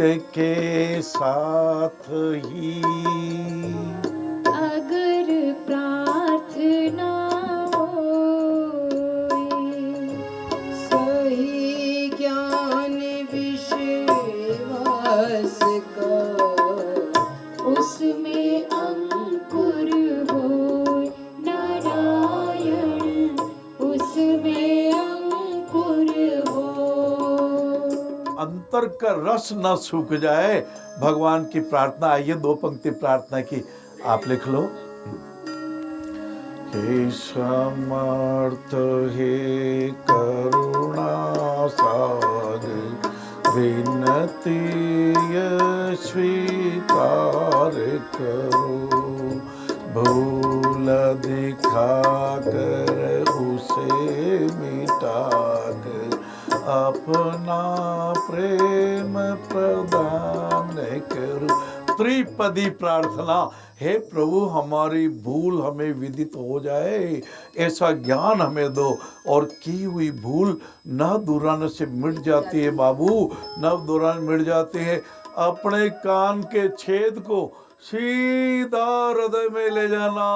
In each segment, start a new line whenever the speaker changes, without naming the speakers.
के साथ ही
अगर प्रार्थना होए,
सही ज्ञान विश्वास का
उसमें अंकुर होए, नारायण उसमें अंकुर हो।
अंतर का रस न सूख जाए, भगवान की प्रार्थना। आइए 2 पंक्ति प्रार्थना की आप लिख लो। हे समर्थ हे करुणा सागर, विनती स्वीकार करो, भूल दिखा कर उसे मिटा कर अपना प्रेम प्रदान करो। त्रिपदी प्रार्थना। हे प्रभु, हमारी भूल हमें विदित हो जाए, ऐसा ज्ञान हमें दो। और की हुई भूल न दुराने से मिट जाती है बाबू, न दुराने मिट जाती है। अपने कान के छेद को सीधा हृदय में ले जाना,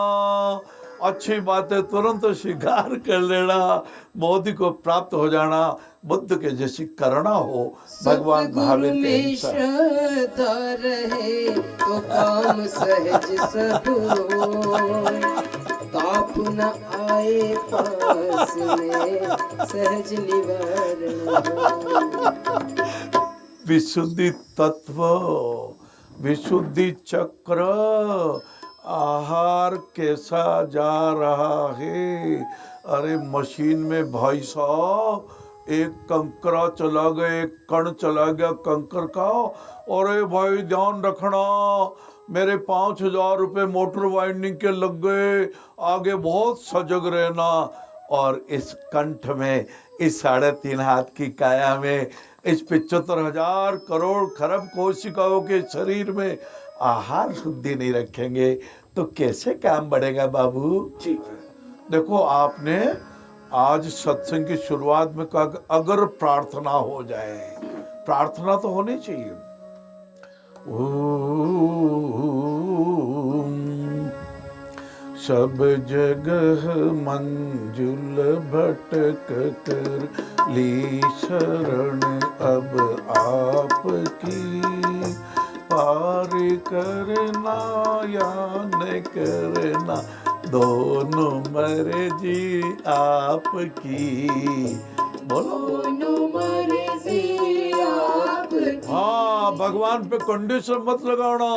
अच्छी बातें तुरंत स्वीकार कर लेना, मोदी को प्राप्त हो जाना, बुद्ध के जैसी करुणा हो। भगवान
सतगुरु
भावे
में श्रद्धा रहे तो काम सहज सब होए, ताप न आए पास में सहज निवारण हो।
विशुद्धि तत्व, विशुद्धि चक्र, आहार कैसा जा रहा है। अरे मशीन में भाई साहब एक कंकरा चला गया, एक कण चला गया कंकर का। अरे भाई ध्यान रखना, मेरे 5,000 रुपये मोटर वाइंडिंग के लग गए, आगे बहुत सजग रहना। और इस कंठ में, इस 3.5 हाथ की काया में, इस 75,000 करोड़ खरब कोशिकाओं के शरीर में आहार शुद्धि नहीं रखेंगे तो कैसे काम बढ़ेगा बाबू जी। देखो, आपने आज सत्संग की शुरुआत में कहा कि अगर प्रार्थना हो जाए, प्रार्थना तो होनी चाहिए। सब जगह मंजुल भटक कर ली शरण अब आपकी, पार करना या न करना दोनों मर्जी आपकी। बोलो,
दोनों मर्जी आपकी।
हाँ, भगवान पे कंडीशन मत लगाना,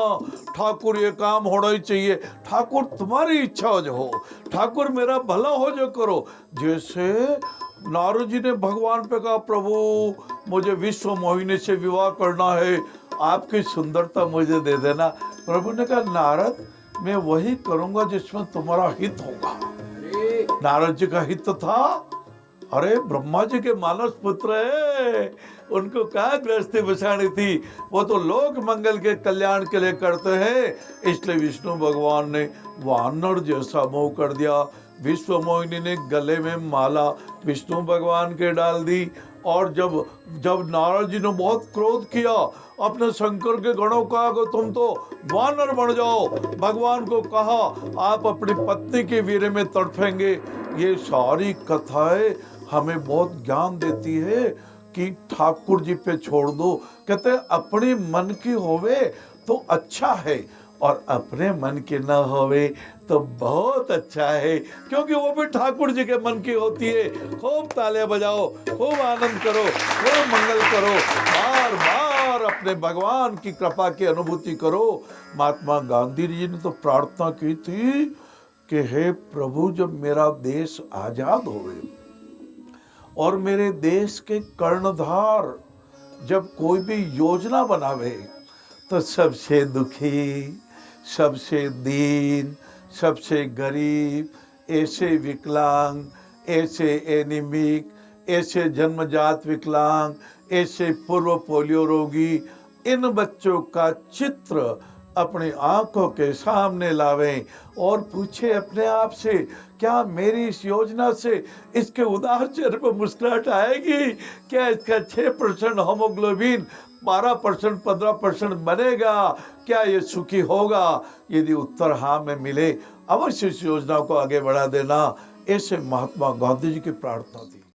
ठाकुर ये काम होना ही चाहिए। ठाकुर तुम्हारी इच्छा जो हो, ठाकुर मेरा भला हो जो करो। जैसे नारद जी ने भगवान पे कहा, प्रभु मुझे विश्व मोहिनी से विवाह करना है, आपकी सुंदरता मुझे दे देना। प्रभु ने कहा, नारद मैं वही करूंगा जिसमें तुम्हारा हित होगा। नारद जी का हित था, अरे ब्रह्मा जी के मानस पुत्र है, उनको क्या गृहस्थी बसानी थी, वो तो लोक मंगल के कल्याण के लिए करते हैं। इसलिए विष्णु भगवान ने वानर जैसा मोह कर दिया। विश्व मोहिनी ने गले में माला विष्णु भगवान के डाल दी। और जब नारद जी ने बहुत क्रोध किया, अपने शंकर के गणों को कहा कि तुम तो वानर बन जाओ, भगवान को कहा आप अपनी पत्नी के वीर में तड़फेंगे। ये सारी कथाएं हमें बहुत ज्ञान देती है कि ठाकुर जी पे छोड़ दो। कहते अपनी मन की होवे तो अच्छा है, और अपने मन की न होवे तो बहुत अच्छा है, क्योंकि वो भी ठाकुर जी के मन की होती है। खूब तालियां बजाओ, खूब आनंद करो, खूब मंगल करो, बार बार अपने भगवान की कृपा की अनुभूति करो। महात्मा गांधी जी ने तो प्रार्थना की थी कि हे प्रभु, जब मेरा देश आजाद होवे और मेरे देश के कर्णधार जब कोई भी योजना बनावे तो सबसे दुखी, सबसे दीन, सबसे गरीब, ऐसे विकलांग, ऐसे एनीमिक, ऐसे जन्मजात विकलांग, ऐसे पूर्व पोलियो रोगी, इन बच्चों का चित्र अपनी आंखों के सामने लावें और पूछे अपने आप से, क्या मेरी इस योजना से इसके उदार चेहरे पर मुस्कुराहट आएगी? क्या इसका 6% होमोग्लोबिन 12% 15% बनेगा? क्या ये सुखी होगा? यदि उत्तर हाँ में मिले, अवश्य इस योजना को आगे बढ़ा देना। ऐसे महात्मा गांधी जी की प्रार्थना थी।